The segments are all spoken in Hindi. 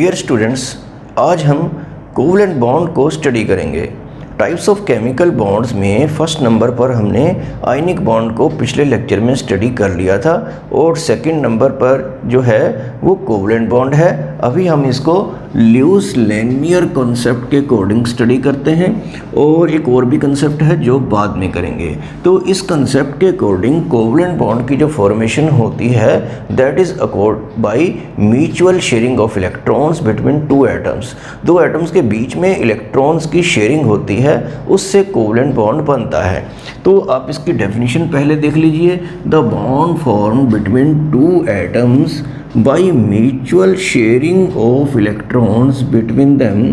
डियर स्टूडेंट्स, आज हम कोवलेंट बॉन्ड को स्टडी करेंगे। टाइप्स ऑफ केमिकल बॉन्ड्स में फर्स्ट नंबर पर हमने आयनिक बॉन्ड को पिछले लेक्चर में स्टडी कर लिया था और सेकंड नंबर पर जो है वो कोवलेंट बॉन्ड है। अभी हम इसको ल्यूस लेनियर कॉन्सेप्ट के अकॉर्डिंग स्टडी करते हैं और एक और भी कंसेप्ट है जो बाद में करेंगे। तो इस कंसेप्ट के अकॉर्डिंग कोवलेंट बॉन्ड की जो फॉर्मेशन होती है that is accord by mutual sharing of electrons between two atoms. दो एटम्स के बीच में इलेक्ट्रॉन्स की शेयरिंग होती है, उससे कोवलेंट बॉन्ड बनता है। तो आप इसकी डेफिनेशन पहले देख लीजिए। The bond form between two atoms by mutual sharing of electrons between them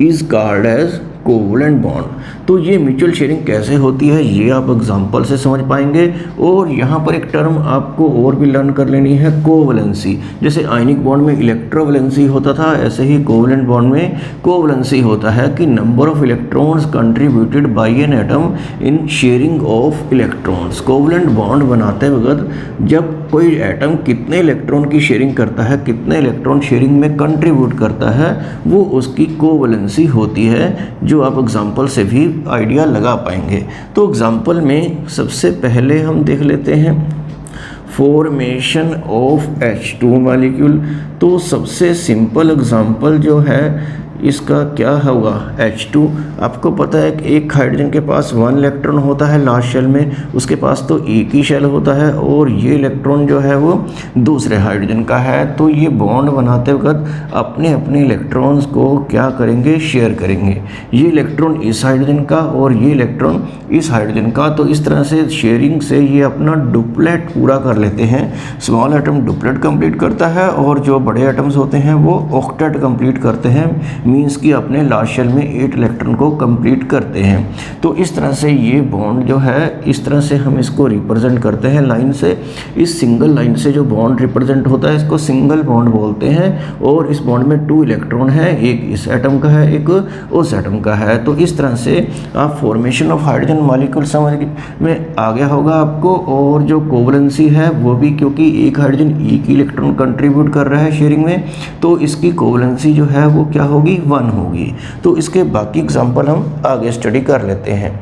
is called as covalent bond. तो ये म्यूचुअल शेयरिंग कैसे होती है ये आप एग्जांपल से समझ पाएंगे। और यहाँ पर एक टर्म आपको और भी लर्न कर लेनी है, कोवलेंसी। जैसे आयनिक बॉन्ड में इलेक्ट्रोवैलेंसी होता था, ऐसे ही कोवलेंट बॉन्ड में कोवलेंसी होता है कि number of electrons contributed bye an atom in sharing of electrons. Covalent bond बनाते वक्त जब कोई एटम कितने इलेक्ट्रॉन की शेयरिंग करता है, कितने इलेक्ट्रॉन शेयरिंग में कंट्रीब्यूट करता है, वो उसकी कोवलेंसी होती है, जो आप एग्जाम्पल से भी आइडिया लगा पाएंगे। तो एग्जाम्पल में सबसे पहले हम देख लेते हैं फॉर्मेशन ऑफ H2 मॉलिक्यूल। तो सबसे सिंपल एग्जाम्पल जो है इसका क्या होगा, H2। आपको पता है कि एक हाइड्रोजन के पास 1 इलेक्ट्रॉन होता है लास्ट शेल में, उसके पास तो एक ही शेल होता है और ये इलेक्ट्रॉन जो है वो दूसरे हाइड्रोजन का है। तो ये बॉन्ड बनाते वक्त अपने अपने इलेक्ट्रॉन्स को क्या करेंगे, शेयर करेंगे। ये इलेक्ट्रॉन इस हाइड्रोजन का और ये इलेक्ट्रॉन इस हाइड्रोजन का। तो इस तरह से शेयरिंग से ये अपना डुप्लेट पूरा कर लेते हैं। स्मॉल एटम डुप्लेट कंप्लीट करता है और जो बड़े एटम्स होते हैं वो ऑक्टेट कंप्लीट करते हैं, मीन्स कि अपने लास्ट शेल में 8 इलेक्ट्रॉन को कंप्लीट करते हैं। तो इस तरह से ये बॉन्ड जो है, इस तरह से हम इसको रिप्रेजेंट करते हैं लाइन से। इस सिंगल लाइन से जो बॉन्ड रिप्रेजेंट होता है इसको सिंगल बॉन्ड बोलते हैं। और इस बॉन्ड में 2 इलेक्ट्रॉन है, एक इस एटम का है, एक उस एटम का है। तो इस तरह से आप फॉर्मेशन ऑफ हाइड्रोजन मॉलिक्यूल समझ में आ गया होगा आपको। और जो कोवलेंसी है वो भी, क्योंकि एक हाइड्रोजन एक इलेक्ट्रॉन कंट्रीब्यूट कर रहा है शेयरिंग में, तो इसकी कोवलेंसी जो है वो क्या होगी, 1 होगी। तो इसके बाकी एग्जांपल हम आगे स्टडी कर लेते हैं।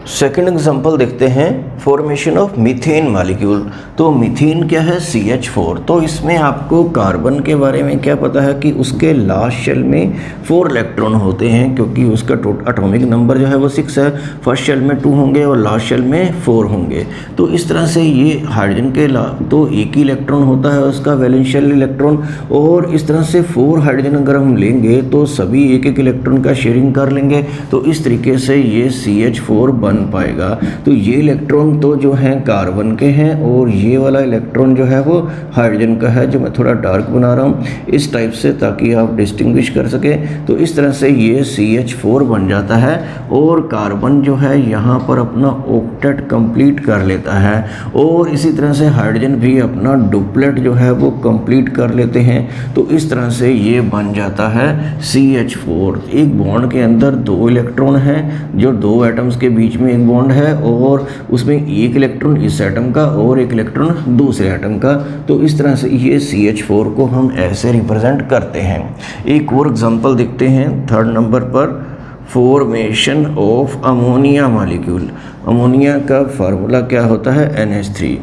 सेकेंड एग्जांपल देखते हैं फॉर्मेशन ऑफ मीथेन मॉलिक्यूल। तो मीथेन क्या है, CH4। तो इसमें आपको कार्बन के बारे में क्या पता है कि उसके लास्ट शेल में 4 इलेक्ट्रॉन होते हैं, क्योंकि उसका एटॉमिक नंबर जो है वो 6 है। फर्स्ट शेल में 2 होंगे और लास्ट शेल में 4 होंगे। तो इस तरह से ये हाइड्रोजन के तो एक ही इलेक्ट्रॉन होता है उसका वैलेंशियल इलेक्ट्रॉन। और इस तरह से 4 हाइड्रोजन अगर हम लेंगे तो सभी एक एक इलेक्ट्रॉन का शेयरिंग कर लेंगे। तो इस तरीके से ये CH4 बन पाएगा। तो ये इलेक्ट्रॉन तो जो हैं कार्बन के हैं और ये वाला इलेक्ट्रॉन जो है वो हाइड्रोजन का है, जो मैं थोड़ा डार्क बना रहा हूँ इस टाइप से ताकि आप डिस्टिंग्विश कर सके। तो इस तरह से ये CH4 बन जाता है और कार्बन जो है यहाँ पर अपना ऑक्टेट कंप्लीट कर लेता है। और इसी तरह से हाइड्रोजन भी अपना डुप्लेट जो है वो कंप्लीट कर लेते हैं। तो इस तरह से ये बन जाता है CH4। एक बॉन्ड के अंदर 2 इलेक्ट्रॉन हैं, जो 2 एटम्स के बीच में एक बॉन्ड है और उसमें एक इलेक्ट्रॉन इस एटम का और एक इलेक्ट्रॉन दूसरे एटम का। तो इस तरह से ये CH4 को हम ऐसे रिप्रेजेंट करते हैं। एक और एग्जांपल देखते हैं थर्ड नंबर पर, formation of ammonia molecule. Ammonia का फार्मूला क्या होता है, NH3।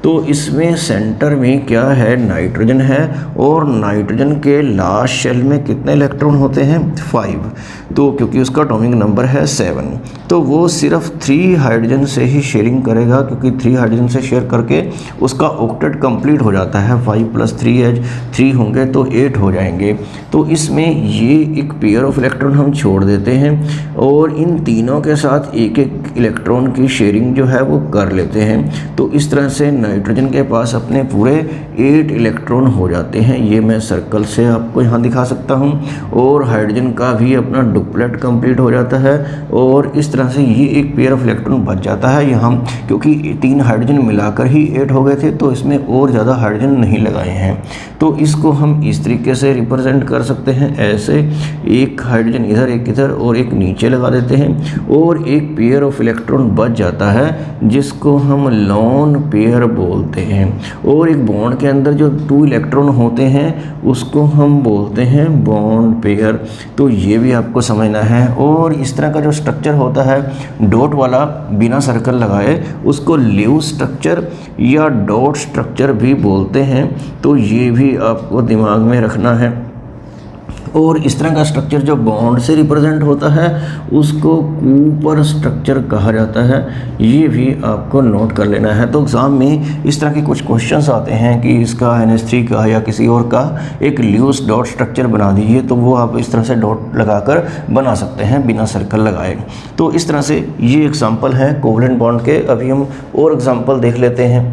तो इसमें सेंटर में क्या है, नाइट्रोजन है और नाइट्रोजन के लास्ट शेल में कितने इलेक्ट्रॉन होते हैं, 5। तो क्योंकि उसका एटॉमिक नंबर है 7, तो वो सिर्फ 3 हाइड्रोजन से ही शेयरिंग करेगा, क्योंकि 3 हाइड्रोजन से शेयर करके उसका ऑक्टेट कंप्लीट हो जाता है। 5 + 3 3 होंगे तो 8 हो जाएंगे। तो इसमें ये एक पेयर ऑफ इलेक्ट्रॉन हम छोड़ देते हैं और इन तीनों के साथ एक एक इलेक्ट्रॉन की शेयरिंग जो है वो कर लेते हैं। तो इस तरह से नाइट्रोजन के पास अपने पूरे 8 इलेक्ट्रॉन हो जाते हैं। ये मैं सर्कल से आपको यहाँ दिखा सकता हूँ। और हाइड्रोजन का भी अपना डुप्लेट कंप्लीट हो जाता है और इस तरह से ये एक पेयर ऑफ इलेक्ट्रॉन बच जाता है यहाँ, क्योंकि 3 हाइड्रोजन मिलाकर ही 8 हो गए थे, तो इसमें और ज़्यादा हाइड्रोजन नहीं लगाए हैं। तो इसको हम इस तरीके से रिप्रेजेंट कर सकते हैं, ऐसे एक हाइड्रोजन इधर एक इधर और एक नीचे लगा देते हैं और एक पेयर ऑफ इलेक्ट्रॉन बच जाता है जिसको हम लोन पेयर बोलते हैं। और एक बॉन्ड के अंदर जो 2 इलेक्ट्रॉन होते हैं उसको हम बोलते हैं बॉन्ड पेयर। तो ये भी आपको समझना है। और इस तरह का जो स्ट्रक्चर होता है डॉट वाला बिना सर्कल लगाए उसको लीव स्ट्रक्चर या डॉट स्ट्रक्चर भी बोलते हैं। तो ये भी आपको दिमाग में रखना है। और इस तरह का स्ट्रक्चर जो बॉन्ड से रिप्रेजेंट होता है उसको कूपर स्ट्रक्चर कहा जाता है। ये भी आपको नोट कर लेना है। तो एग्ज़ाम में इस तरह के कुछ क्वेश्चंस आते हैं कि इसका NH3 का या किसी और का एक लूज डॉट स्ट्रक्चर बना दीजिए, तो वो आप इस तरह से डॉट लगाकर बना सकते हैं बिना सर्कल लगाए। तो इस तरह से ये एग्जाम्पल है कोवलेंट बॉन्ड के। अभी हम और एग्जाम्पल देख लेते हैं।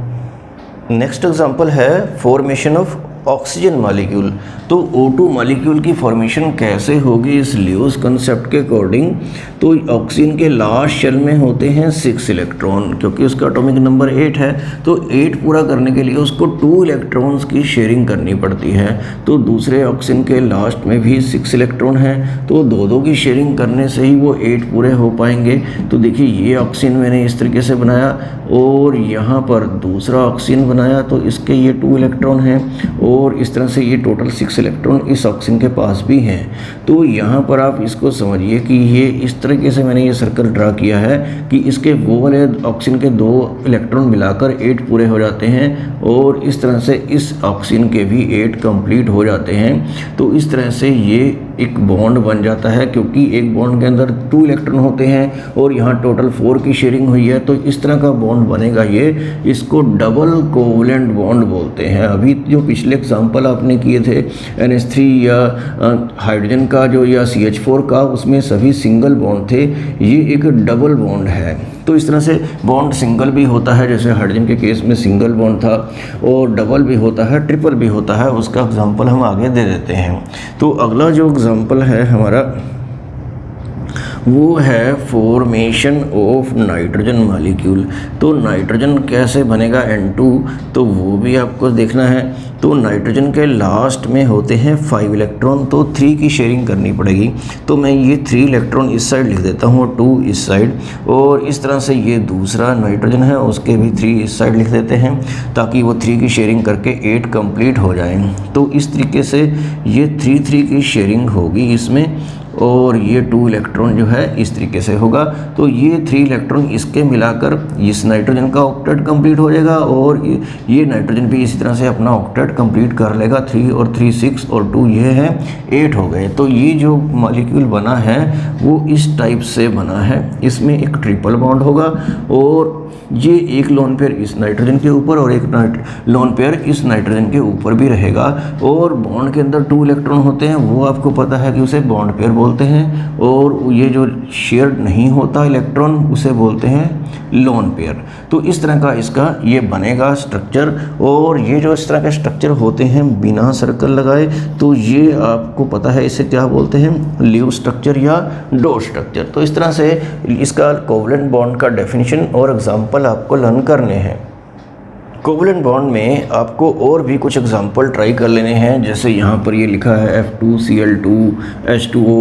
नेक्स्ट एग्जाम्पल है फॉर्मेशन ऑफ ऑक्सीजन मॉलिक्यूल। तो O2 मॉलिक्यूल की फॉर्मेशन कैसे होगी इस ल्यूज कंसेप्ट के अकॉर्डिंग। तो ऑक्सीजन के लास्ट शेल में होते हैं 6 इलेक्ट्रॉन, क्योंकि उसका एटॉमिक नंबर 8 है। तो 8 पूरा करने के लिए उसको 2 इलेक्ट्रॉन्स की शेयरिंग करनी पड़ती है। तो दूसरे ऑक्सीजन के लास्ट में भी 6 इलेक्ट्रॉन हैं, तो 2-2 की शेयरिंग करने से ही वो 8 पूरे हो पाएंगे। तो देखिए ये ऑक्सीजन मैंने इस तरीके से बनाया और यहाँ पर दूसरा ऑक्सीजन बनाया, तो इसके ये 2 इलेक्ट्रॉन हैं और इस तरह से ये टोटल 6 इलेक्ट्रॉन इस ऑक्सीजन के पास भी हैं। तो यहाँ पर आप इसको समझिए कि ये इस तरीके से मैंने ये सर्कल ड्रा किया है कि इसके वो वाले ऑक्सीजन के 2 इलेक्ट्रॉन मिलाकर 8 पूरे हो जाते हैं और इस तरह से इस ऑक्सीजन के भी 8 कंप्लीट हो जाते हैं। तो इस तरह से ये एक बॉन्ड बन जाता है, क्योंकि एक बॉन्ड के अंदर 2 इलेक्ट्रॉन होते हैं और यहाँ टोटल 4 की शेयरिंग हुई है। तो इस तरह का बॉन्ड बनेगा ये, इसको डबल कोवलेंट बॉन्ड बोलते हैं। अभी जो पिछले एग्जाम्पल आपने किए थे NH3 या हाइड्रोजन का जो या CH4 का, उसमें सभी सिंगल बॉन्ड थे। ये एक डबल बॉन्ड है। तो इस तरह से बॉन्ड सिंगल भी होता है, जैसे हाइड्रोजन के केस में सिंगल बॉन्ड था, और डबल भी होता है, ट्रिपल भी होता है। उसका एग्जाम्पल हम आगे दे देते हैं। तो अगला जो एग्जाम्पल है हमारा वो है फॉर्मेशन ऑफ नाइट्रोजन मॉलिक्यूल। तो नाइट्रोजन कैसे बनेगा N2, तो वो भी आपको देखना है। तो नाइट्रोजन के लास्ट में होते हैं 5 इलेक्ट्रॉन, तो 3 की शेयरिंग करनी पड़ेगी। तो मैं ये 3 इलेक्ट्रॉन इस साइड लिख देता हूँ और 2 इस साइड, और इस तरह से ये दूसरा नाइट्रोजन है उसके भी 3 इस साइड लिख देते हैं ताकि वो 3 की शेयरिंग करके 8 कंप्लीट हो जाए। तो इस तरीके से ये 3-3 की शेयरिंग होगी इसमें, और ये 2 इलेक्ट्रॉन जो है इस तरीके से होगा। तो ये 3 इलेक्ट्रॉन इसके मिलाकर इस नाइट्रोजन का ऑक्टेट कंप्लीट हो जाएगा, और ये नाइट्रोजन भी इसी तरह से अपना ऑक्टेट कंप्लीट कर लेगा। 3 और 3 6 और 2 ये है 8 हो गए। तो ये जो मॉलिक्यूल बना है वो इस टाइप से बना है। इसमें एक ट्रिपल बॉन्ड होगा और ये एक लोन पेयर इस नाइट्रोजन के ऊपर और एक लोन पेयर इस नाइट्रोजन के ऊपर भी रहेगा। और बॉन्ड के अंदर 2 इलेक्ट्रॉन होते हैं, वो आपको पता है कि उसे बॉन्ड पेयर बोलते हैं, और ये जो शेयर नहीं होता इलेक्ट्रॉन उसे बोलते हैं लोन पेयर। तो इस तरह का इसका ये बनेगा स्ट्रक्चर। और ये जो इस तरह के स्ट्रक्चर होते हैं बिना सर्कल लगाए, तो ये आपको पता है इसे क्या बोलते हैं, लीव स्ट्रक्चर या डॉट स्ट्रक्चर। तो इस तरह से इसका कोवलेंट बॉन्ड का डेफिनेशन और एग्जाम्पल आपको लर्न करने हैं। कोवलेंट बॉन्ड में आपको और भी कुछ एग्जाम्पल ट्राई कर लेने हैं। जैसे यहाँ पर ये लिखा है F2Cl2 H2O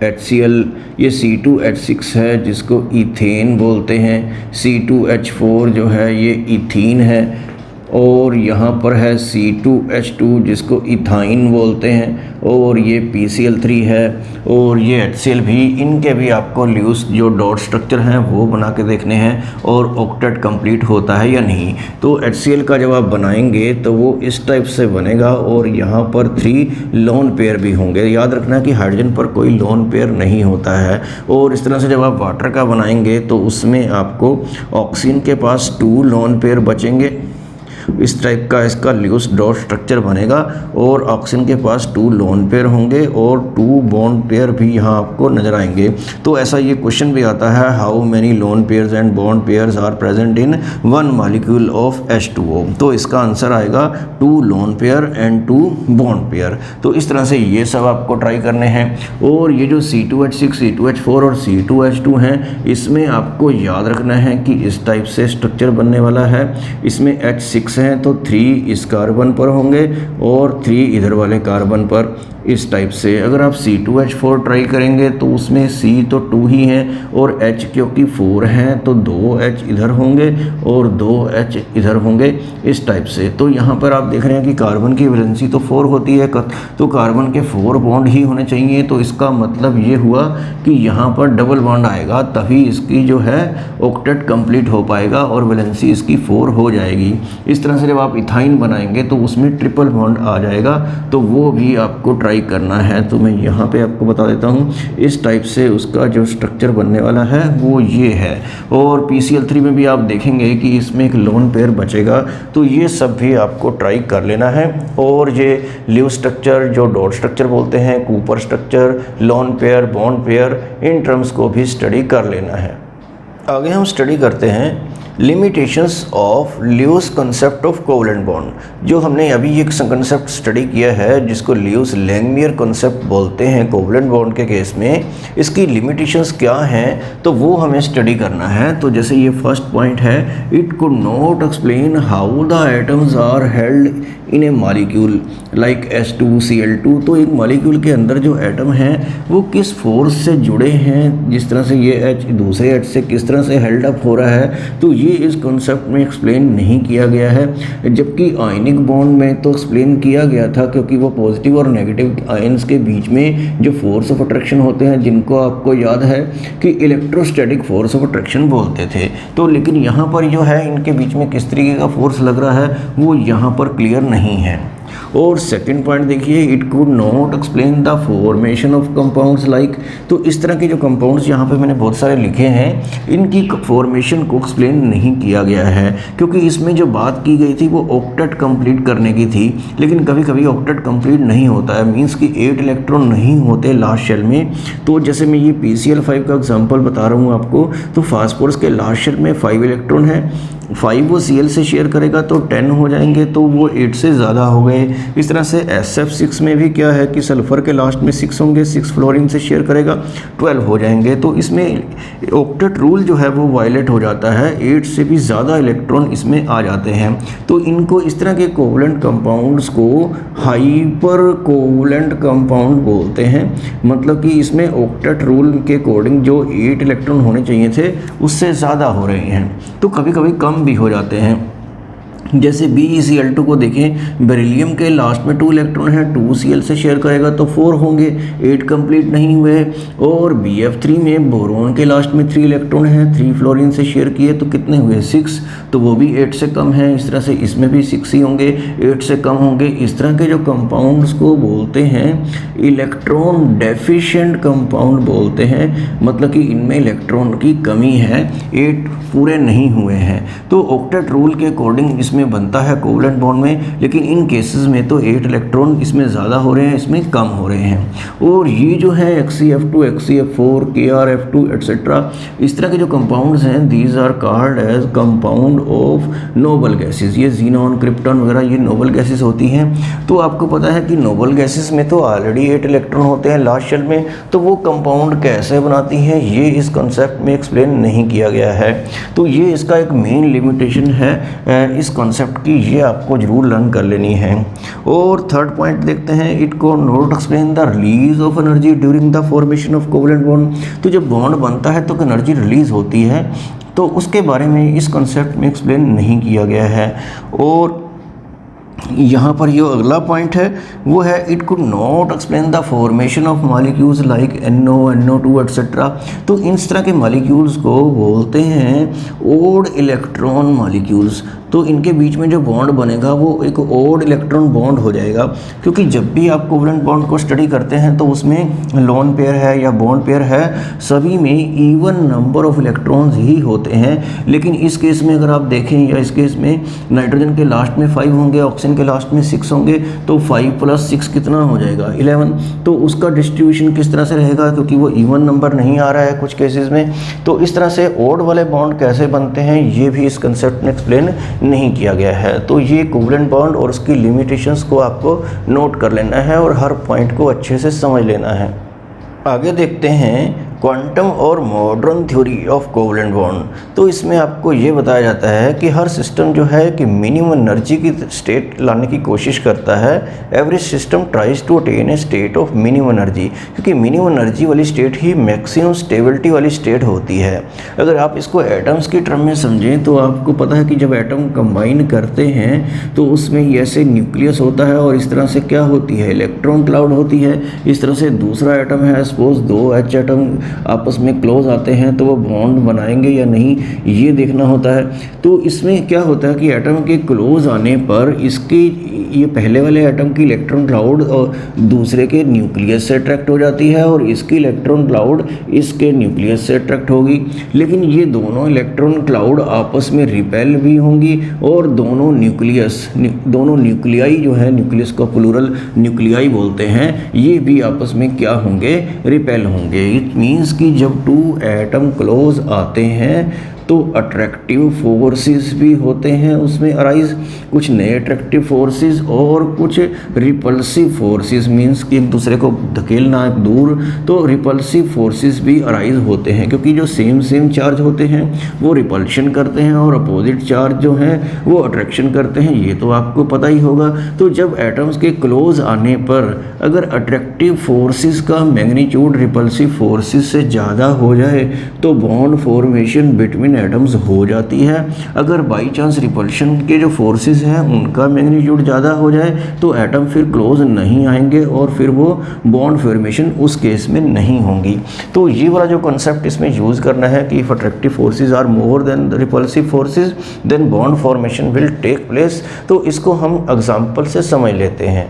HCl, ये C2H6 है जिसको इथेन बोलते हैं। C2H4 जो है ये इथीन है, और यहाँ पर है C2H2 जिसको इथाइन बोलते हैं, और ये PCl3 है, और ये HCl भी। इनके भी आपको ल्यूज जो डॉट स्ट्रक्चर हैं वो बना के देखने हैं और ऑक्टेट कंप्लीट होता है या नहीं। तो HCl का जब आप बनाएंगे तो वो इस टाइप से बनेगा, और यहाँ पर 3 लोन पेयर भी होंगे। याद रखना कि हाइड्रोजन पर कोई लोन पेयर नहीं होता है। और इस तरह से जब आप वाटर का बनाएंगे तो उसमें आपको ऑक्सीजन के पास 2 लोन पेयर बचेंगे, इस टाइप का इसका ल्यूज डॉट स्ट्रक्चर बनेगा, और ऑक्सीजन के पास 2 लोन पेयर होंगे और 2 बॉन्ड पेयर भी यहाँ आपको नजर आएंगे। तो ऐसा ये क्वेश्चन भी आता है, how many lone pairs and bond pairs are present in 1 molecule of H2O। तो इसका आंसर आएगा 2 lone pair and 2 bond pair. तो इस तरह से ये सब आपको ट्राई करने हैं। और ये जो C2H6 C2H4 और C2H2 हैं, इसमें आपको याद रखना है कि इस टाइप से स्ट्रक्चर बनने वाला है। इसमें H6 हैं तो 3 इस कार्बन पर होंगे और 3 इधर वाले कार्बन पर। इस टाइप से। अगर आप C2H4 ट्राई करेंगे तो उसमें C तो 2 ही है और H क्योंकि 4 हैं तो 2 H इधर होंगे और 2 H इधर होंगे, इस टाइप से। तो यहाँ पर आप देख रहे हैं कि कार्बन की वैलेंसी तो 4 होती है, तो कार्बन के 4 बॉन्ड ही होने चाहिए। तो इसका मतलब ये हुआ कि यहाँ पर डबल बॉन्ड आएगा, तभी इसकी जो है ऑक्टेट कंप्लीट हो पाएगा और वैलेंसी इसकी 4 हो जाएगी। इस तरह से जब आप इथाइन बनाएंगे तो उसमें ट्रिपल बॉन्ड आ जाएगा, तो वो भी आपको ट्राई करना है। तो मैं यहाँ पे आपको बता देता हूँ, इस टाइप से उसका जो स्ट्रक्चर बनने वाला है वो ये है। और PCl3 में भी आप देखेंगे कि इसमें एक लोन पेयर बचेगा, तो ये सब भी आपको ट्राई कर लेना है। और ये लीव स्ट्रक्चर, जो डॉट स्ट्रक्चर बोलते हैं, Cooper structure, lone pair, bond pair, in terms को भी स्टडी कर लेना है। आगे हम स्टडी करते हैं limitations of Luce concept of covalent bond. जो हमने अभी एक कंसेप्ट स्टडी किया है जिसको ल्यूस लैंगमियर कंसेप्ट बोलते हैं कोवलेंट बॉन्ड के केस में, इसकी लिमिटेशंस क्या हैं तो वो हमें स्टडी करना है। तो जैसे ये फर्स्ट पॉइंट है, it could not explain how the atoms are held in a molecule like H2Cl2। तो एक मॉलिक्यूल के अंदर जो एटम हैं वो किस फोर्स से जुड़े हैं, जिस तरह से ये H दूसरे H से किस तरह से हेल्ड अप हो रहा है, तो ये इस कॉन्सेप्ट में एक्सप्लेन नहीं किया गया है। जबकि आयनिक बॉन्ड में तो एक्सप्लेन किया गया था, क्योंकि वो पॉजिटिव और नेगेटिव आयन्स के बीच में जो फोर्स ऑफ अट्रैक्शन होते हैं, जिनको आपको याद है कि इलेक्ट्रोस्टैटिक फोर्स ऑफ अट्रैक्शन बोलते थे। तो लेकिन यहाँ पर जो है इनके बीच में किस तरीके का फोर्स लग रहा है वो यहाँ पर क्लियर नहीं है। और सेकंड पॉइंट देखिए, it could not explain the formation of compounds like. तो इस तरह के जो कंपाउंड्स यहाँ पे मैंने बहुत सारे लिखे हैं, इनकी फॉर्मेशन को एक्सप्लेन नहीं किया गया है, क्योंकि इसमें जो बात की गई थी वो ऑक्टेट कंप्लीट करने की थी। लेकिन कभी कभी ऑक्टेट कंप्लीट नहीं होता है, मीन्स कि 8 इलेक्ट्रॉन नहीं होते लास्ट शेल में। तो जैसे मैं ये PCl5 का एग्जाम्पल बता रहा हूँ आपको, तो फास्फोरस के लास्ट शेल में 5 इलेक्ट्रॉन है, 5 वो Cl से शेयर करेगा तो 10 हो जाएंगे, तो वो 8 से ज़्यादा हो गए। इस तरह से SF6 में भी क्या है कि सल्फ़र के लास्ट में 6 होंगे, 6 फ्लोरीन से शेयर करेगा 12 हो जाएंगे। तो इसमें ऑक्टेट रूल जो है वो वायलेट हो जाता है, 8 से भी ज़्यादा इलेक्ट्रॉन इसमें आ जाते हैं। तो इनको इस तरह के कोवलेंट कंपाउंड्स को हाइपर कोवलेंट कंपाउंड बोलते हैं। मतलब कि इसमें ऑक्टेट रूल के अकॉर्डिंग जो 8 इलेक्ट्रॉन होने चाहिए थे उससे ज़्यादा हो रहे हैं, तो कभी कभी कम भी हो जाते हैं। जैसे BeCl2 को देखें, बेरिलियम के लास्ट में 2 इलेक्ट्रॉन है, 2 Cl से शेयर करेगा तो 4 होंगे, 8 कंप्लीट नहीं हुए। और BF3 में बोरोन के लास्ट में 3 इलेक्ट्रॉन है, 3 फ्लोरीन से शेयर किए तो कितने हुए 6, तो वो भी 8 से कम है। इस तरह से इसमें भी 6 ही होंगे, 8 से कम होंगे। इस तरह के जो कंपाउंड्स को बोलते हैं इलेक्ट्रॉन डेफिशिएंट कंपाउंड बोलते हैं, मतलब कि इनमें इलेक्ट्रॉन की कमी है, 8 पूरे नहीं हुए हैं। तो ऑक्टेट रूल के अकॉर्डिंग इसमें बनता है कोवलेंट बॉन्ड में, लेकिन इन केसेस में तो 8 इलेक्ट्रॉन इसमें ज़्यादा हो रहे हैं, इसमें कम हो रहे हैं। और ये जो है HCF2, HCF4, KrF2 एट्सेट्रा, इस तरह के जो कंपाउंड्स हैं, these are called as compound of noble gases. ये जीनॉन, क्रिप्टॉन वगैरह ये नोबल गैसेस होती हैं। तो आपको पता है कि नोबल गैसेस में तो ऑलरेडी 8 इलेक्ट्रॉन होते हैं लास्ट शेल में, तो वो कंपाउंड कैसे बनाती हैं ये इस कॉन्सेप्ट में एक्सप्लेन नहीं किया गया है। तो ये इसका एक मेन लिमिटेशन है इस कॉन्सेप्ट की, ये आपको जरूर लर्न कर लेनी है। और थर्ड पॉइंट देखते हैं, इट को not explain the release of energy during the formation of covalent bond. तो जब बॉन्ड बनता है तो एनर्जी रिलीज होती है, तो उसके बारे में इस कॉन्सेप्ट में एक्सप्लेन नहीं किया गया है। और यहाँ पर जो अगला पॉइंट है वो है, it could not explain the formation of molecules like NO, NO2 etcetera. तो इस तरह के मॉलिक्यूल्स को बोलते हैं ओड इलेक्ट्रॉन मॉलिक्यूल्स। तो इनके बीच में जो बॉन्ड बनेगा वो एक ओड इलेक्ट्रॉन बॉन्ड हो जाएगा, क्योंकि जब भी आप कोवलेंट बॉन्ड को स्टडी करते हैं तो उसमें लोन पेयर है या बॉन्ड पेयर है, सभी में इवन नंबर ऑफ इलेक्ट्रॉन्स ही होते हैं। लेकिन इस केस में अगर आप देखें, या इस केस में नाइट्रोजन के लास्ट में 5 होंगे, ऑक्सीजन के लास्ट में 6 होंगे, तो 5 + 6 कितना हो जाएगा 11। तो उसका डिस्ट्रीब्यूशन किस तरह से रहेगा, क्योंकि वो इवन नंबर नहीं आ रहा है कुछ केसेस में। तो इस तरह से ओड वाले बॉन्ड कैसे बनते हैं ये भी इस कंसेप्ट में एक्सप्लेन नहीं किया गया है। तो ये कोवलेंट बॉन्ड और उसकी लिमिटेशंस को आपको नोट कर लेना है और हर पॉइंट को अच्छे से समझ लेना है। आगे देखते हैं क्वांटम और modern theory of covalent bond. तो इसमें आपको ये बताया जाता है कि हर सिस्टम जो है कि मिनिमम एनर्जी की स्टेट लाने की कोशिश करता है। Every system tries to attain a state of minimum energy, क्योंकि मिनिमम एनर्जी वाली स्टेट ही मैक्सिमम स्टेबिलिटी वाली स्टेट होती है। अगर आप इसको एटम्स की टर्म में समझें तो आपको पता है कि जब एटम कंबाइन करते हैं तो उसमें ऐसे न्यूक्लियस होता है और इस तरह से क्या होती है, इलेक्ट्रॉन क्लाउड होती है। इस तरह से दूसरा एटम है, सपोज दो H एटम आपस में क्लोज आते हैं तो वो बॉन्ड बनाएंगे या नहीं, ये देखना होता है। तो इसमें क्या होता है कि एटम के क्लोज आने पर इसके ये पहले वाले एटम की इलेक्ट्रॉन क्लाउड और दूसरे के न्यूक्लियस से अट्रैक्ट हो जाती है और इसकी इलेक्ट्रॉन क्लाउड इसके न्यूक्लियस से अट्रैक्ट होगी। लेकिन ये दोनों इलेक्ट्रॉन क्लाउड आपस में रिपेल भी होंगी और दोनों न्यूक्लियाई जो है, न्यूक्लियस को प्लूरल न्यूक्लियाई बोलते हैं, ये भी आपस में क्या होंगे, रिपेल होंगे। इट मीन्स कि जब टू एटम क्लोज आते हैं तो अट्रैक्टिव फोर्सेस भी होते हैं उसमें अराइज, कुछ नए अट्रैक्टिव फोर्सेस और कुछ रिपल्सिव फोर्सेस, मींस कि एक दूसरे को धकेलना है दूर, तो रिपल्सिव फोर्सेस भी अराइज होते हैं, क्योंकि जो सेम चार्ज होते हैं वो रिपल्शन करते हैं और अपोजिट चार्ज जो हैं वो अट्रैक्शन करते हैं। ये तो आपको पता ही होगा। तो जब एटम्स के क्लोज आने पर अगर अट्रैक्टिव फोर्सेस का मैग्नीट्यूड रिपल्सिव फोर्सेस से ज़्यादा हो जाए तो बॉन्ड फॉर्मेशन बिटवीन एटम्स हो जाती है। अगर बाई चांस रिपल्शन के जो फोर्सेस हैं उनका मैग्नीट्यूड ज़्यादा हो जाए तो एटम फिर क्लोज नहीं आएंगे और फिर वो बॉन्ड फॉर्मेशन उस केस में नहीं होंगी। तो ये वाला जो कॉन्सेप्ट इसमें यूज़ करना है कि if attractive forces are more than repulsive forces then bond formation will take place. तो इसको हम एग्जाम्पल से समझ लेते हैं।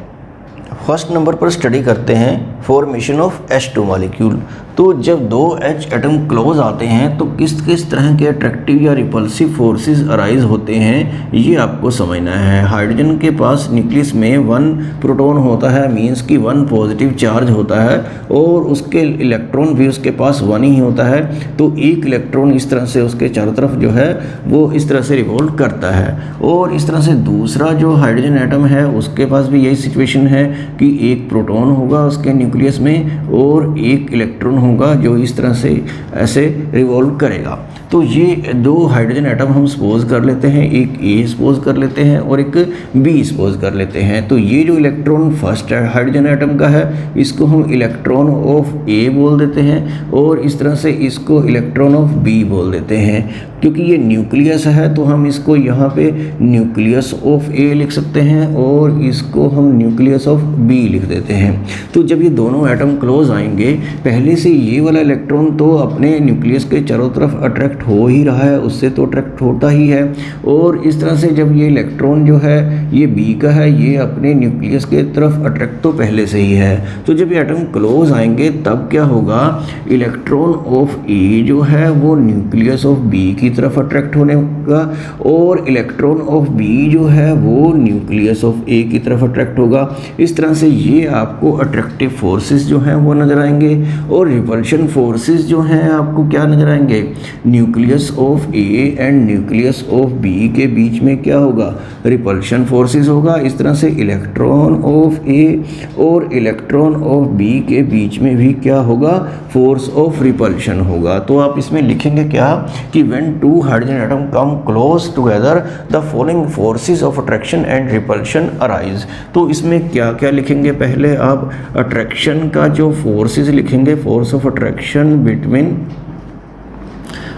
फर्स्ट नंबर पर स्टडी करते हैं फॉर्मेशन ऑफ H2 मॉलिक्यूल। तो जब दो H एटम क्लोज आते हैं तो किस किस तरह के अट्रैक्टिव या रिपल्सिव फोर्सेस अराइज होते हैं ये आपको समझना है। हाइड्रोजन के पास न्यूक्लियस में 1 प्रोटॉन होता है, मींस कि 1 पॉजिटिव चार्ज होता है और उसके इलेक्ट्रॉन भी उसके पास 1 ही होता है। तो एक इलेक्ट्रॉन इस तरह से उसके चारों तरफ जो है वो इस तरह से रिवॉल्व करता है और इस तरह से दूसरा जो हाइड्रोजन एटम है उसके पास भी यही सिचुएशन है कि एक प्रोटॉन होगा उसके न्यूक्लियस में और एक इलेक्ट्रॉन होगा जो इस तरह से ऐसे रिवॉल्व करेगा। तो ये दो हाइड्रोजन एटम हम सपोज कर लेते हैं, एक A सपोज कर लेते हैं और एक B सपोज कर लेते हैं। तो ये जो इलेक्ट्रॉन फर्स्ट हाइड्रोजन एटम का है इसको हम इलेक्ट्रॉन ऑफ A बोल देते हैं और इस तरह से इसको इलेक्ट्रॉन ऑफ B बोल देते हैं। क्योंकि ये न्यूक्लियस है तो हम इसको यहाँ पे न्यूक्लियस ऑफ A लिख सकते हैं और इसको हम न्यूक्लियस ऑफ B लिख देते हैं। तो जब ये दोनों एटम क्लोज आएंगे, पहले से ये वाला इलेक्ट्रॉन तो अपने न्यूक्लियस के चारों तरफ अट्रैक्ट हो ही रहा है, उससे तो अट्रैक्ट होता ही है। और इस तरह से जब ये इलेक्ट्रॉन जो है ये B का है, ये अपने न्यूक्लियस के तरफ अट्रैक्ट तो पहले से ही है। तो जब ये एटम क्लोज आएंगे तब क्या होगा, इलेक्ट्रॉन ऑफ A जो है वो न्यूक्लियस ऑफ B की तरफ अट्रैक्ट होने का और इलेक्ट्रॉन ऑफ B जो है वो न्यूक्लियस ऑफ A की तरफ अट्रैक्ट होगा। इस तरह से ये आपको अट्रैक्टिव फोर्सेस जो हैं वो नज़र आएंगे और रिपल्शन फोर्सेस जो हैं आपको क्या नज़र आएंगे, nucleus of A and nucleus of B के बीच में क्या होगा, रिपल्शन फोर्सेस होगा। इस तरह से इलेक्ट्रॉन ऑफ A और इलेक्ट्रॉन ऑफ B के बीच में भी क्या होगा, फोर्स ऑफ रिपल्शन होगा। तो आप इसमें लिखेंगे क्या कि when two hydrogen atom come close together the following forces of attraction and repulsion arise. तो इसमें क्या क्या लिखेंगे, पहले आप अट्रैक्शन का जो फोर्सेस लिखेंगे, फोर्स ऑफ अट्रैक्शन बिटवीन,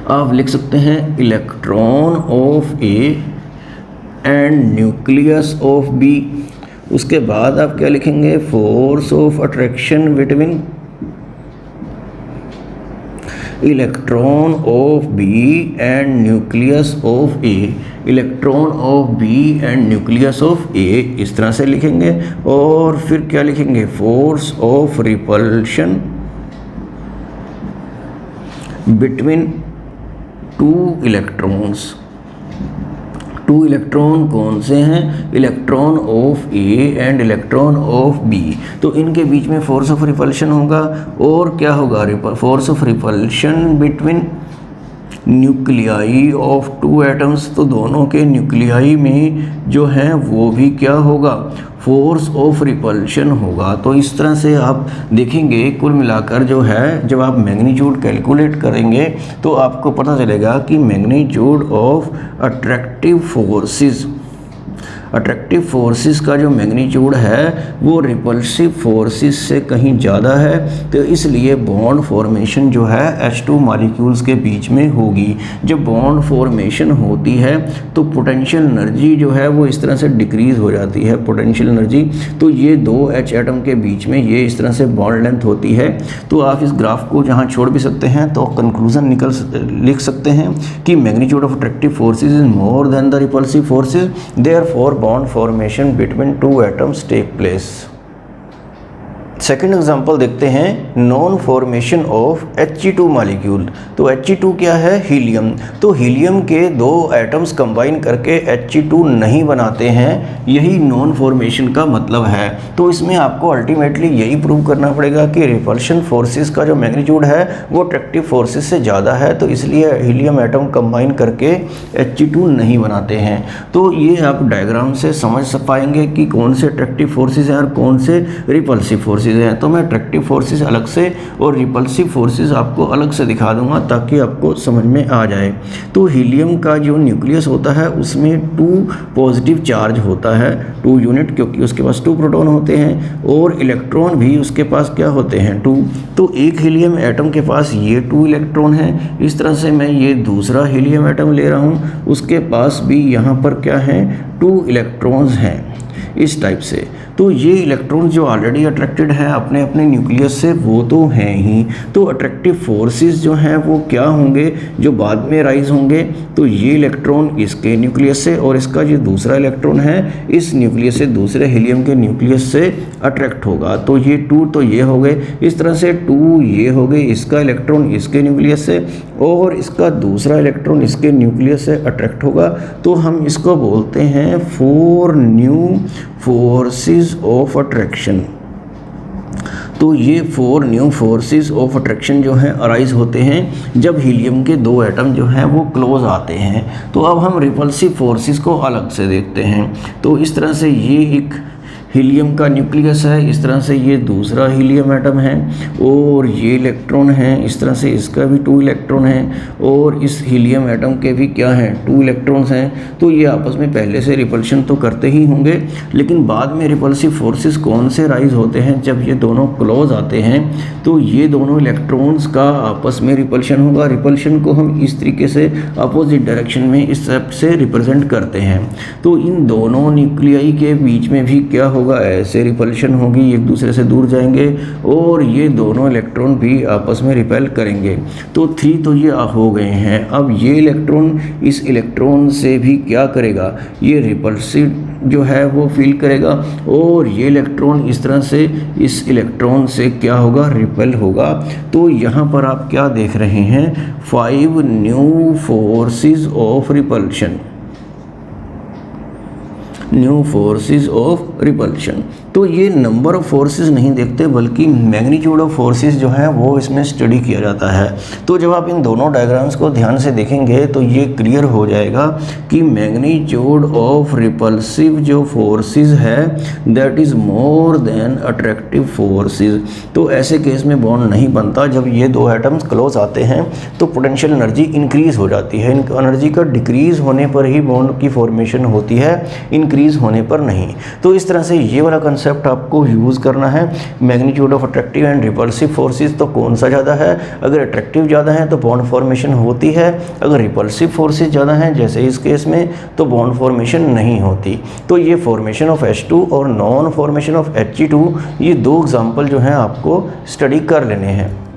आप लिख सकते हैं electron of A and nucleus of B। उसके बाद आप क्या लिखेंगे, force of attraction between electron of B and nucleus of A, electron of B and nucleus of A, इस तरह से लिखेंगे। और फिर क्या लिखेंगे, force of repulsion between two electrons. Two electron कौन से हैं, electron of A and electron of B। तो इनके बीच में फोर्स ऑफ रिपल्शन होगा और क्या होगा, force of repulsion between nuclei of two atoms, तो दोनों के न्यूक्लियाई में जो है वो भी क्या होगा, फोर्स ऑफ रिपल्शन होगा। तो इस तरह से आप देखेंगे कुल मिलाकर जो है, जब आप मैग्नीट्यूड कैलकुलेट करेंगे तो आपको पता चलेगा कि मैग्नीट्यूड ऑफ अट्रैक्टिव फोर्सेस का जो मैग्नीट्यूड है वो रिपल्सिव फोर्सेस से कहीं ज़्यादा है। तो इसलिए बॉन्ड फॉर्मेशन जो है H2 मॉलिक्यूल्स के बीच में होगी। जब बॉन्ड फॉर्मेशन होती है तो पोटेंशियल एनर्जी जो है वो इस तरह से डिक्रीज़ हो जाती है, पोटेंशियल एनर्जी। तो ये दो H एटम के बीच में ये इस तरह से बॉन्ड लेंथ होती है। तो आप इस ग्राफ को जहाँ छोड़ भी सकते हैं तो कंक्लूजन लिख सकते हैं कि magnitude of attractive forces is more than the repulsive forces, therefore bond formation between two atoms take place। Second example देखते हैं, non formation of He2 molecule. तो He2 क्या है, हीलियम। तो हीलियम के दो एटम्स कंबाइन करके He2 नहीं बनाते हैं, यही नॉन फॉर्मेशन का मतलब है। तो इसमें आपको अल्टीमेटली यही प्रूव करना पड़ेगा कि रिपल्शन फोर्सेस का जो मैग्नीट्यूड है वो अट्रैक्टिव फोर्सेस से ज़्यादा है, तो इसलिए हीलियम एटम कंबाइन करके He2 नहीं बनाते हैं। तो ये आप डायग्राम से समझ पाएंगे कि कौन से अट्रैक्टिव फोर्सेस हैं और कौन से रिपल्सिव फोर्सेस हैं। तो मैं अट्रैक्टिव फोर्सेस अलग से और रिपल्सिव फोर्सेस आपको अलग से दिखा दूंगा ताकि आपको समझ में आ जाए। तो हीलियम का जो न्यूक्लियस होता है उसमें 2 पॉजिटिव चार्ज होता है, 2 यूनिट, क्योंकि उसके पास 2 प्रोटॉन होते हैं और इलेक्ट्रॉन भी उसके पास क्या होते हैं, 2। तो एक हीलियम एटम के पास ये 2 इलेक्ट्रॉन हैं। इस तरह से मैं ये दूसरा हीलियम एटम ले रहा हूँ, उसके पास भी यहाँ पर क्या है, 2 इलेक्ट्रॉन्स हैं इस टाइप से। तो ये इलेक्ट्रॉन जो ऑलरेडी अट्रैक्टेड है अपने अपने न्यूक्लियस से, वो तो हैं ही। तो अट्रैक्टिव फोर्सेस जो हैं वो क्या होंगे, जो बाद में राइज होंगे। तो ये इलेक्ट्रॉन इसके न्यूक्लियस से और इसका जो दूसरा इलेक्ट्रॉन है इस न्यूक्लियस से दूसरे हीलियम के न्यूक्लियस से अट्रैक्ट होगा। तो ये 2 तो ये हो गए, इस तरह से 2 ये हो गए, इसका इलेक्ट्रॉन इसके न्यूक्लियस से और इसका दूसरा इलेक्ट्रॉन इसके न्यूक्लियस से अट्रैक्ट होगा। तो हम इसको बोलते हैं 4 न्यू फोर्सेस ऑफ अट्रैक्शन। तो ये 4 न्यू फोर्सेस ऑफ अट्रैक्शन जो हैं अराइज होते हैं जब हीलियम के 2 एटम जो हैं वो क्लोज आते हैं। तो अब हम रिपल्सिव फोर्सेस को अलग से देखते हैं। तो इस तरह से ये एक हीलियम का न्यूक्लियस है, इस तरह से ये दूसरा हीलियम एटम है और ये इलेक्ट्रॉन है, इस तरह से इसका भी 2 इलेक्ट्रॉन हैं और इस हीलियम एटम के भी क्या हैं, 2 इलेक्ट्रॉन्स हैं। तो ये आपस में पहले से रिपल्शन तो करते ही होंगे, लेकिन बाद में रिपल्सिव फोर्सेस कौन से राइज होते हैं, जब ये दोनों क्लोज आते हैं तो ये दोनों इलेक्ट्रॉन्स का आपस में रिपल्शन होगा। रिपल्शन को हम इस तरीके से अपोजिट डायरेक्शन में इस तरह से रिप्रेजेंट करते हैं। तो इन दोनों न्यूक्लियाई के बीच में भी क्या होगा, ऐसे रिपल्शन होगी, एक दूसरे से दूर जाएंगे और ये दोनों इलेक्ट्रॉन भी आपस में रिपेल करेंगे। तो 3 तो ये हो गए हैं। अब ये इलेक्ट्रॉन इस इलेक्ट्रॉन से भी क्या करेगा, ये रिपल्सिव जो है वो फील करेगा और ये इलेक्ट्रॉन इस तरह से इस इलेक्ट्रॉन से क्या होगा, रिपेल होगा। तो यहाँ पर आप क्या देख रहे हैं, 5 new forces of repulsion, new forces of repulsion. तो ये नंबर ऑफ फोर्सेस नहीं देखते बल्कि मैग्नीट्यूड ऑफ फोर्सेस जो है वो इसमें स्टडी किया जाता है। तो जब आप इन दोनों डायग्राम्स को ध्यान से देखेंगे तो ये क्लियर हो जाएगा कि मैग्नीट्यूड ऑफ रिपल्सिव जो फोर्सेस है that is more than attractive forces. तो ऐसे केस में बॉन्ड नहीं बनता। जब ये 2 एटम्स क्लोज आते हैं तो पोटेंशियल एनर्जी इंक्रीज हो जाती है। एनर्जी का डिक्रीज होने पर ही बॉन्ड की फॉर्मेशन होती है, इंक्रीज होने पर नहीं। तो इस तरह से ये वाला कंसेप्ट आपको यूज़ करना है। Magnitude of attractive and repulsive forces, तो कौन सा ज़्यादा है। अगर अट्रैक्टिव ज़्यादा है तो बॉन्ड फॉर्मेशन होती है, अगर रिपल्सिव फोर्सेस ज़्यादा हैं जैसे इस केस में तो बॉन्ड फॉर्मेशन नहीं होती। तो ये फॉर्मेशन ऑफ H2 और नॉन फॉर्मेशन ऑफ He2, ये 2 एग्जाम्पल जो हैं आपको स्टडी कर लेने हैं।